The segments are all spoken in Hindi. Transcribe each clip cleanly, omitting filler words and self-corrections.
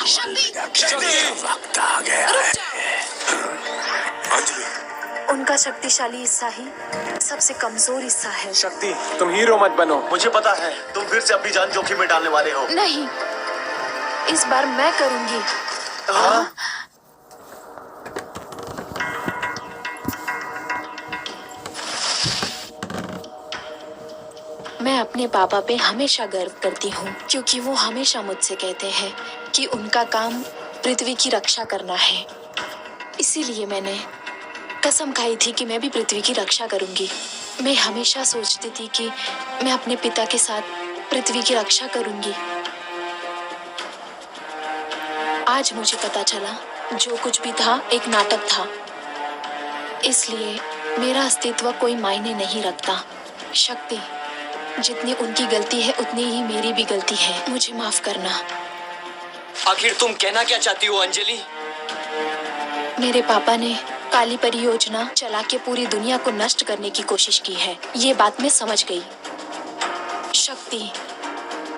वक्त आ गया है। अंजलि, उनका शक्तिशाली हिस्सा ही सबसे कमजोर हिस्सा है। शक्ति, तुम हीरो मत बनो। मुझे पता है तुम फिर से अपनी जान जोखिम में डालने वाले हो। नहीं, इस बार मैं करूंगी। हाँ? मैं अपने पापा पे हमेशा गर्व करती हूँ, क्योंकि वो हमेशा मुझसे कहते हैं कि उनका काम पृथ्वी की रक्षा करना है। इसीलिए मैंने कसम खाई थी कि मैं भी पृथ्वी की रक्षा करूंगी। मैं हमेशा सोचती थी कि मैं अपने पिता के साथ पृथ्वी की रक्षा करूंगी। आज मुझे पता चला जो कुछ भी था एक नाटक था, इसलिए मेरा अस्तित्व कोई मायने नहीं रखता। शक्ति, जितनी उनकी गलती है उतनी ही मेरी भी गलती है। मुझे माफ करना। आखिर तुम कहना क्या चाहती हो अंजलि? मेरे पापा ने काली परियोजना चला के पूरी दुनिया को नष्ट करने की कोशिश की है, ये बात मैं समझ गई। शक्ति,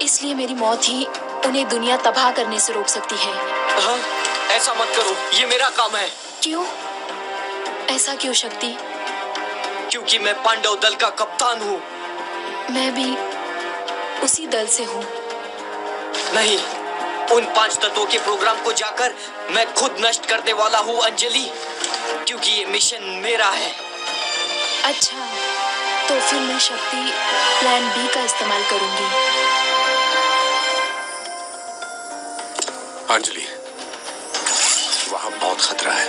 इसलिए मेरी मौत ही उन्हें दुनिया तबाह करने से रोक सकती है। हाँ, ऐसा मत करो, ये मेरा काम है। क्यों? ऐसा क्यों शक्ति? क्योंकि मैं पांडव दल का कप्तान हूँ। मैं भी उसी दल से हूँ। नहीं, उन 5 तत्वों के प्रोग्राम को जाकर मैं खुद नष्ट करने वाला हूँ अंजलि, क्योंकि ये मिशन मेरा है। अच्छा, तो फिर मैं शक्ति प्लान बी का इस्तेमाल करूंगी। अंजलि, वहाँ बहुत खतरा है।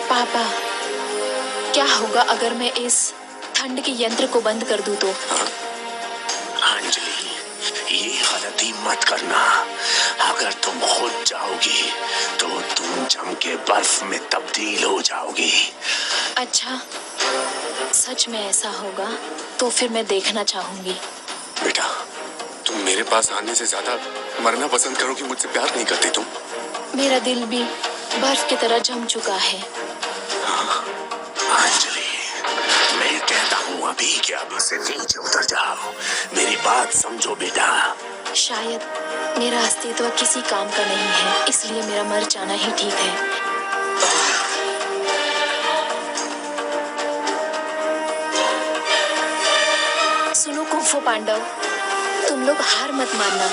पापा, क्या होगा अगर मैं इस ठंड के यंत्र को बंद कर दूं तो? अंजलि, ये गलती मत करना। अगर तुम खुद जाओगी तो तुम जम के बर्फ में तब्दील हो जाओगी। अच्छा, सच में ऐसा होगा तो फिर मैं देखना चाहूंगी। बेटा, तुम मेरे पास आने से ज्यादा मरना पसंद करोगी। मुझसे प्यार नहीं करती तुम? मेरा दिल भी बर्फ की तरह जम चुका है। अंजलि, मैं कहता हूँ अभी के अभी से नीचे उतर जाओ। मेरी बात समझो बेटा। शायद मेरा अस्तित्व किसी काम का नहीं है, इसलिए मेरा मर जाना ही ठीक है। सुनो कुंफू पांडव, तुम लोग हार मत मानना।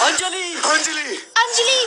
अंजलि! अंजलि! अंजलि!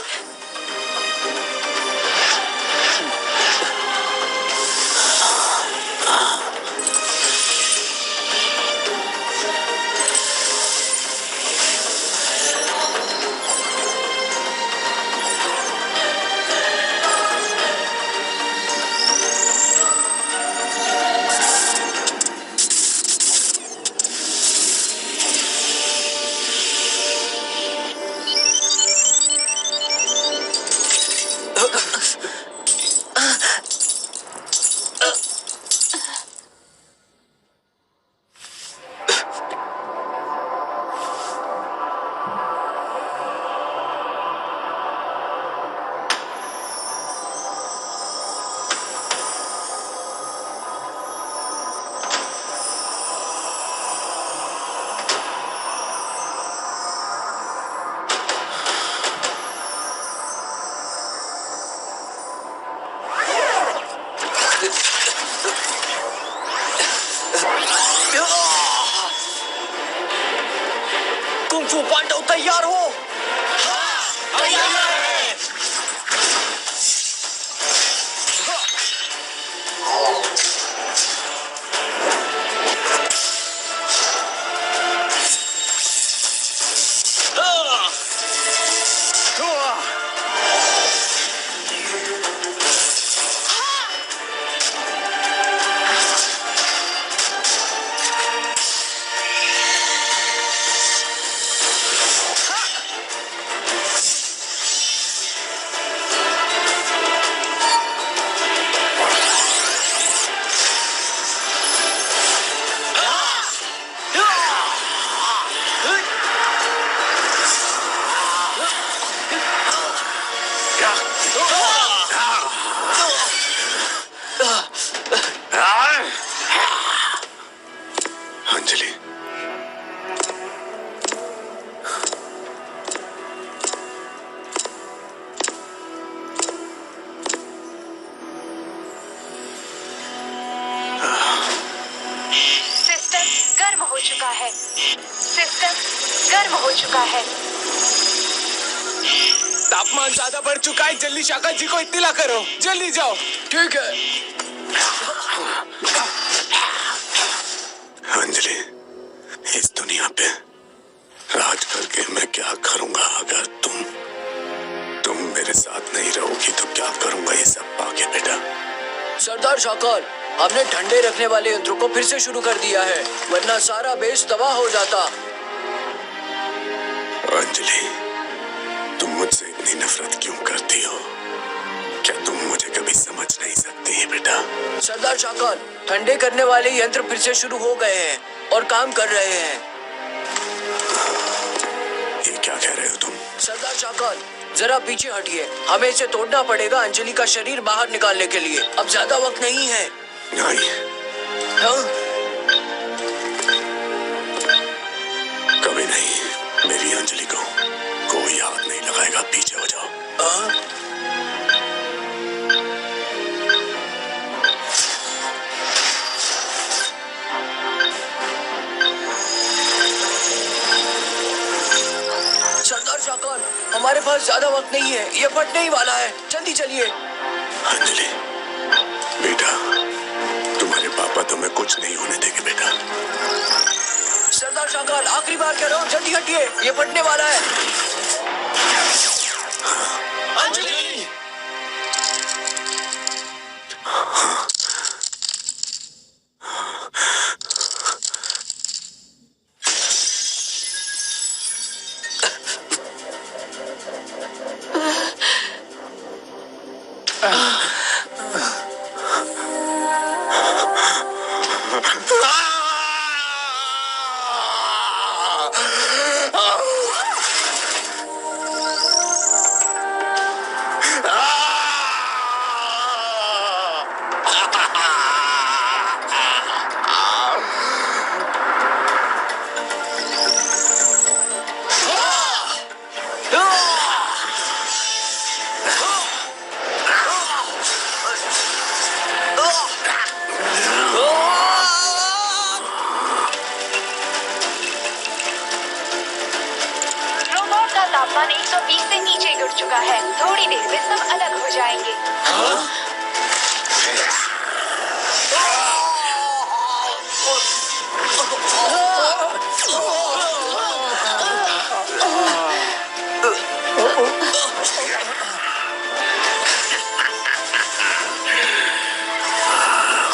कुंफू पांडव तैयार हो? चुका है। तापमान ज्यादा बढ़ चुका है, जल्दी शाका जी को इत्तिला करो, जल्दी जाओ। ठीक है। अंजलि, इस दुनिया पे राज करके मैं क्या करूंगा? अगर तुम मेरे साथ नहीं रहोगी तो क्या करूंगा ये सब पाके बेटा? सरदार शाकर, हमने ठंडे रखने वाले यंत्रों को फिर से शुरू कर दिया है, वरना सारा बेस तबाह हो जाता। अंजलि, तुम मुझसे इतनी नफरत क्यों करती हो? क्या तुम मुझे कभी समझ नहीं सकती है बेटा? सरदार शाकर, ठंडे करने वाले यंत्र फिर से शुरू हो गए हैं और काम कर रहे हैं। ये क्या कह रहे हो तुम? सरदार शाकर, जरा पीछे हटिए, हमें इसे तोड़ना पड़ेगा अंजलि का शरीर बाहर निकालने के लिए। अब ज्यादा वक्त नहीं है। नहीं, हाँ? कभी नहीं। मेरी अंजलि को कोई हाथ नहीं लगाएगा, पीछे हो जाओ। हाँ? सरदार शाकर, हमारे पास ज्यादा वक्त नहीं है, ये फटने ही वाला है, जल्दी चलिए। अंजलि बेटा, तुम्हारे पापा तुम्हें कुछ नहीं होने देंगे बेटा। सरदार शाकर, आखिरी बार कह रहा हूँ, जल्दी हटिए, ये फटने वाला है। अंजलि! तापमान 120 से नीचे गिर चुका है। थोड़ी देर में सब अलग हो जाएंगे।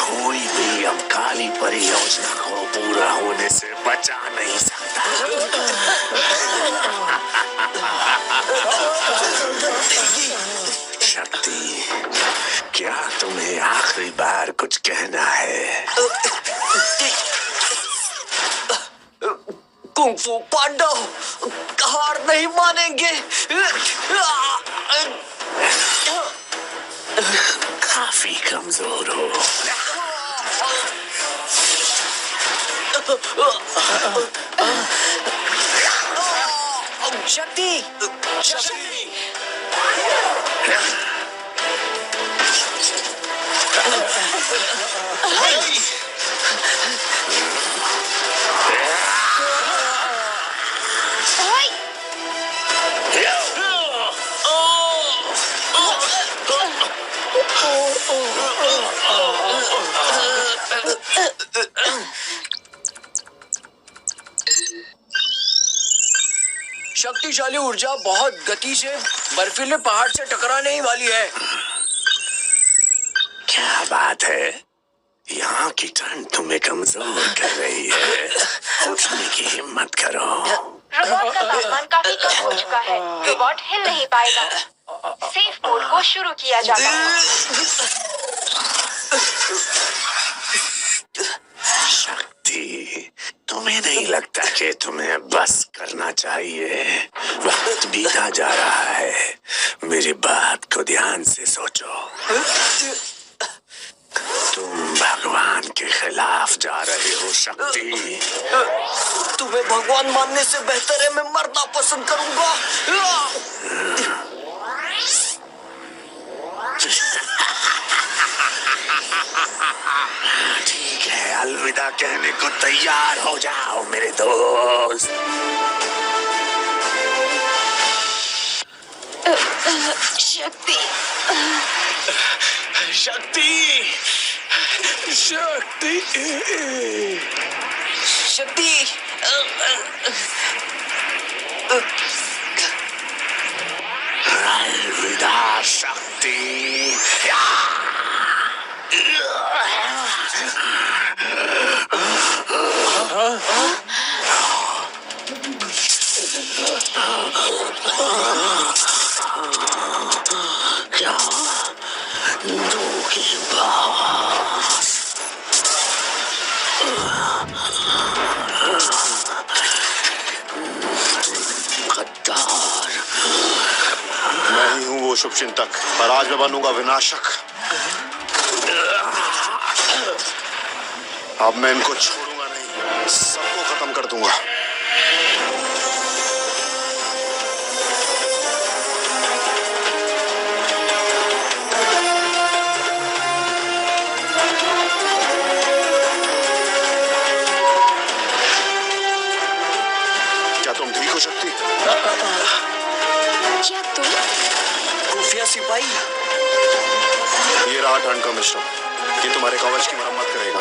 कोई भी अब काली परियोजना को पूरा होने से बचा नहीं सकता। शक्ति, क्या तुम्हें आखिरी बार कुछ कहना है? कुंग फू पांडव हार नहीं मानेंगे। काफी कमजोर हो। शक्ति, शक्ति। शक्तिशाली ऊर्जा बहुत गति से बर्फीले पहाड़ से टकराने ही वाली है। क्या बात है? यहाँ की ठंड तुम्हें कमजोर कर रही है। उठने की हिम्मत करो। रोबोट का तापमान काफी कम हो चुका है। रोबोट हिल नहीं पाएगा। सेफ मोड को शुरू किया जाता है। शक्ति, तुम्हें नहीं लगता कि तुम्हें बस करना चाहिए? वक्त बीता जा रहा है। मेरी बात को ध्यान से सोचो। तुम भगवान के खिलाफ जा रहे हो शक्ति। तुम्हें भगवान मानने से बेहतर है मैं मरना पसंद करूंगा। ठीक है, अलविदा कहने को तैयार हो जाओ मेरे दोस्त। शक्ति शक्ति शक्ति शक्ति अलविदा शक्ति। क्या धोखेबाज। गद्दार। मैं ही हूँ वो शुभचिंतक, पर आज मैं बनूंगा विनाशक। अब मैं इनको छोड़ूंगा नहीं, सबको खत्म कर दूंगा। क्या तुम ठीक हो शक्ति? क्या तुम? खुफिया सिपाही। ये रहा ठंड का मिश्रण, ये तुम्हारे कवच की मरम्मत करेगा।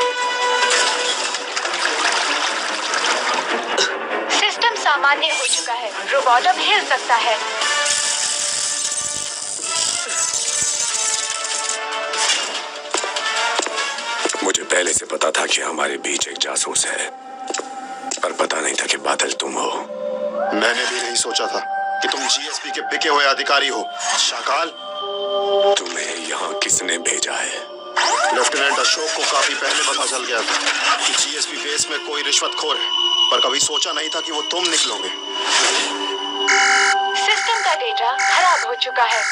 सिस्टम सामान्य हो चुका है, रोबोट अब हिल सकता है। मुझे पहले से पता था कि हमारे बीच एक जासूस है, पर पता नहीं था कि बादल तुम हो। मैंने भी नहीं सोचा था कि तुम जीएसपी के बिके हुए अधिकारी हो। शाकाल, तुम्हें यहाँ किसने भेजा है? लेफ्टिनेंट अशोक को काफी पहले पता चल गया था कि जीएसपी बेस में कोई रिश्वतखोर है, पर कभी सोचा नहीं था कि वो तुम निकलोगे। सिस्टम का डेटा खराब हो चुका है।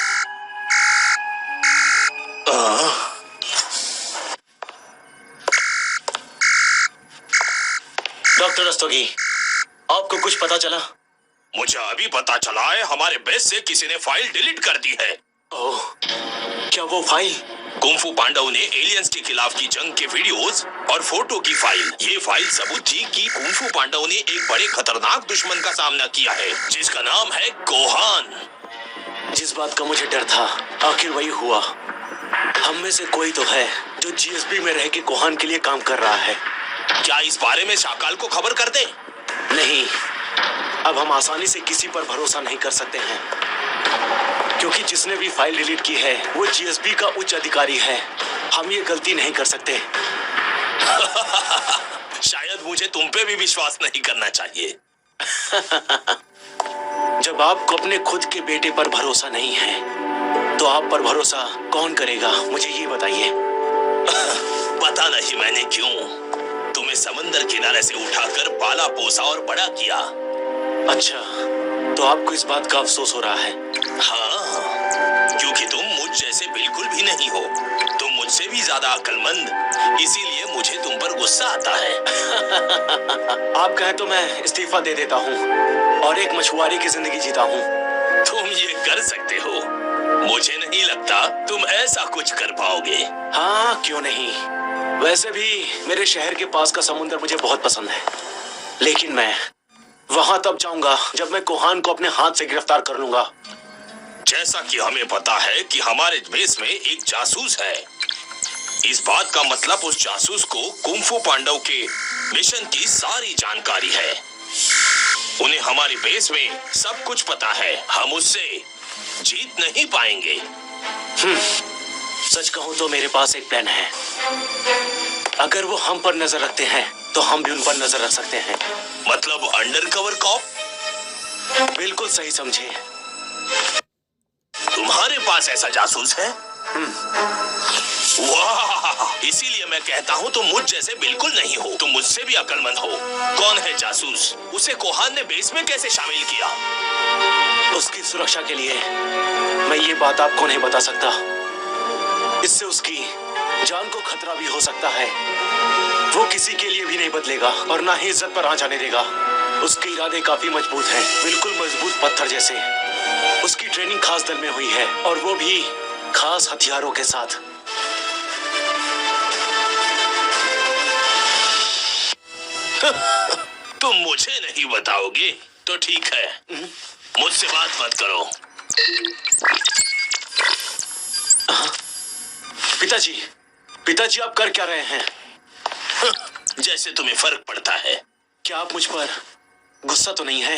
डॉक्टर रस्तोगी, आपको कुछ पता चला? मुझे अभी पता चला है, हमारे बेस से किसी ने फाइल डिलीट कर दी है। ओह, क्या वो फाइल? कुंफू पांडव ने एलियंस के खिलाफ की जंग के वीडियोस और फोटो की फाइल। ये फाइल सबूत थी कि कुंफू पांडव ने एक बड़े खतरनाक दुश्मन का सामना किया है, जिसका नाम है कोहान। जिस बात का मुझे डर था, आखिर वही हुआ। हम में से कोई तो है जो जीएसपी में रह के कोहान के लिए काम कर रहा है। क्या इस बारे में शाकाल को खबर कर दे? नहीं, अब हम आसानी से किसी पर भरोसा नहीं कर सकते हैं, क्योंकि जिसने भी फाइल डिलीट की है वो जीएसपी का उच्च अधिकारी है। हम ये गलती नहीं कर सकते। शायद मुझे तुम पे भी विश्वास नहीं करना चाहिए। जब आपको अपने खुद के बेटे पर भरोसा नहीं है, तो आप पर भरोसा कौन करेगा? मुझे ये बताइए। पता नहीं मैंने क्यों तुम्हें समंदर किनारे से उठाकर पाला पोसा और बड़ा किया। अच्छा, तो आपको इस बात का अफसोस हो रहा है? हाँ, क्योंकि तुम मुझ जैसे बिल्कुल भी नहीं हो। तुम मुझसे भी ज्यादा अक्लमंद, इसीलिए मुझे तुम पर गुस्सा आता है। आप कहें तो मैं इस्तीफा दे देता हूँ और एक मछुआरे की जिंदगी जीता हूँ। तुम ये कर सकते हो। मुझे नहीं लगता तुम ऐसा कुछ कर पाओगे। हाँ, क्यों नहीं। वैसे भी मेरे शहर के पास का समुद्र मुझे बहुत पसंद है, लेकिन मैं वहां तब जाऊंगा जब मैं कोहान को अपने हाथ से गिरफ्तार कर लूंगा। जैसा कि हमें पता है कि हमारे बेस में एक जासूस है, इस बात का मतलब उस जासूस को कुंफू पांडव के मिशन की सारी जानकारी है। उन्हें हमारे बेस में सब कुछ पता है। हम उससे जीत नहीं पाएंगे। सच कहूं तो मेरे पास एक प्लान है। अगर वो हम पर नजर रखते हैं तो हम भी उन पर नजर रख सकते हैं। मतलब अंडरकवर कॉप? बिल्कुल सही समझे। तुम्हारे पास ऐसा जासूस है? वाह, इसीलिए मैं कहता हूँ तुम मुझ जैसे बिल्कुल नहीं हो। तुम मुझसे भी अक्लमंद हो। कौन है जासूस? उसे कोहान ने बेस में कैसे शामिल किया? उसकी सुरक्षा के लिए मैं ये बात आपको नहीं बता सकता। इससे उसकी जान को खतरा भी हो सकता है। वो किसी के लिए भी नहीं बदलेगा और ना ही इज्जत पर आ जाने देगा। उसके इरादे काफी मजबूत हैं, बिल्कुल मजबूत पत्थर जैसे। उसकी ट्रेनिंग खास दल में हुई है और वो भी खास हथियारों के साथ। तुम मुझे नहीं बताओगे तो ठीक है, मुझसे बात मत करो। पिताजी, पिताजी आप कर क्या रहे हैं? जैसे तुम्हें फर्क पड़ता है। क्या आप मुझ पर गुस्सा तो नहीं है?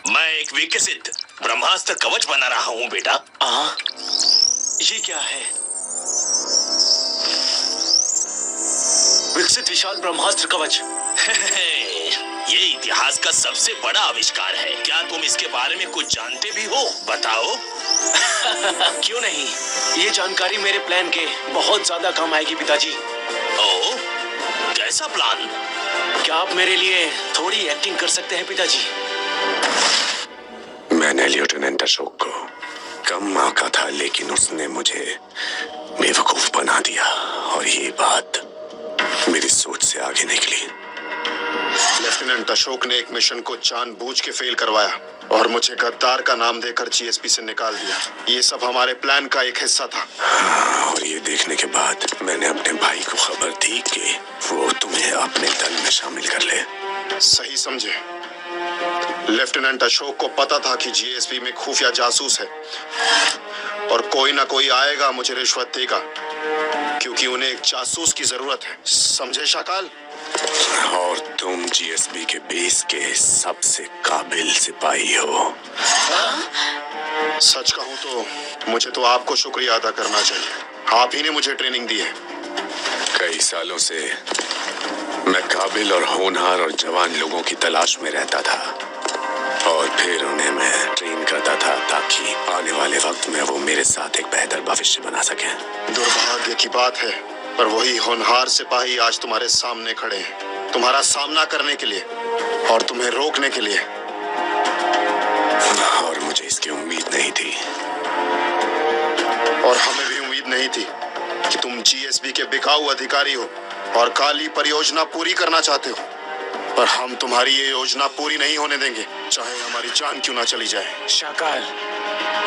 मैं एक विकसित ब्रह्मास्त्र कवच बना रहा हूँ बेटा। ये क्या है? विकसित विशाल ब्रह्मास्त्र कवच। ये इतिहास का सबसे बड़ा आविष्कार है। क्या तुम इसके बारे में कुछ जानते भी हो? बताओ। क्यों नहीं, ये जानकारी मेरे प्लान के बहुत ज्यादा काम आएगी पिताजी। ओ, कैसा प्लान? क्या आप मेरे लिए थोड़ी एक्टिंग कर सकते हैं पिताजी? मैंने लेफ्टिनेंट अशोक को कम आंका था, लेकिन उसने मुझे बेवकूफ बना दिया और ये बात मेरी सोच से आगे निकली। लेफ्टिनेंट अशोक ने एक मिशन को जानबूझ के फेल करवाया और मुझे गद्दार का नाम देकर जीएसपी से निकाल दिया। ये सब हमारे प्लान का एक हिस्सा था। और ये देखने के बाद मैंने अपने भाई को खबर दी कि वो तुम्हें अपने दल में शामिल कर ले। सही समझे। लेफ्टिनेंट अशोक को पता था कि जीएसपी में खुफिया जासूस है और कोई ना कोई आएगा मुझे रिश्वत देगा, क्योंकि उन्हें एक जासूस की जरूरत है। समझे शाकाल? और तुम जीएसबी के बेस के सबसे काबिल सिपाही हो। सच कहूं तो मुझे तो आपको शुक्रिया अदा करना चाहिए। आप ही ने मुझे ट्रेनिंग दी है। कई सालों से मैं काबिल और होनहार और जवान लोगों की तलाश में रहता था और फिर उन्हें मैं ट्रेन करता था ताकि आने वाले वक्त में वो मेरे साथ एक बेहतर भविष्य बना सके। दुर्भाग्य की बात है, पर वही होनहार सिपाही आज तुम्हारे सामने खड़े हैं, तुम्हारा सामना करने के लिए और तुम्हें रोकने के लिए। और मुझे इसकी उम्मीद नहीं थी और हमें भी उम्मीद नहीं थी कि तुम जीएसबी के बिकाऊ अधिकारी हो और काली परियोजना पूरी करना चाहते हो। पर हम तुम्हारी ये योजना पूरी नहीं होने देंगे, चाहे हमारी जान क्यों ना चली जाए। शाकाल,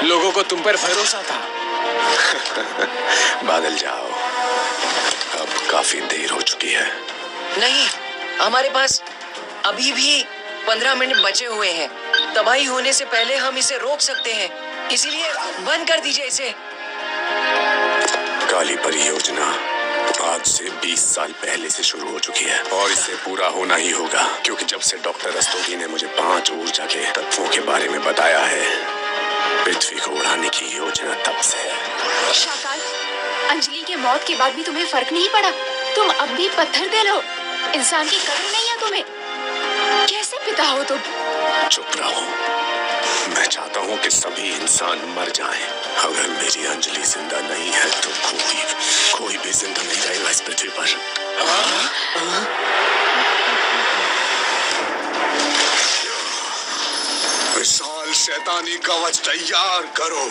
लोगों को तुम पर भरोसा था। बादल जाओ, अब काफी देर हो चुकी है। नहीं, हमारे पास अभी भी 15 मिनट बचे हुए हैं। तबाही होने से पहले हम इसे रोक सकते हैं, इसीलिए बंद कर दीजिए इसे। काली परियोजना आज से 20 साल पहले से शुरू हो चुकी है और इसे पूरा होना ही होगा, क्योंकि जब से डॉक्टर रस्तोगी ने मुझे 5 ऊर्जा के तत्वों के बारे में बताया है, पृथ्वी को उड़ाने की योजना तब से है। शाकाल, अंजलि के मौत के बाद भी तुम्हें फर्क नहीं पड़ा? तुम अब भी पत्थर दे लो। इंसान की कदर नहीं है तुम्हें। कैसे पिता हो तुम? चुप रहो। मैं चाहता हूँ कि सभी इंसान मर जाएं। अगर मेरी अंजलि जिंदा नहीं है तो कोई भी जिंदा नहीं रहेगा इस पृथ्वी पर। विशाल शैतानी कवच तैयार करो।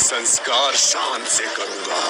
संस्कार शान से करूंगा।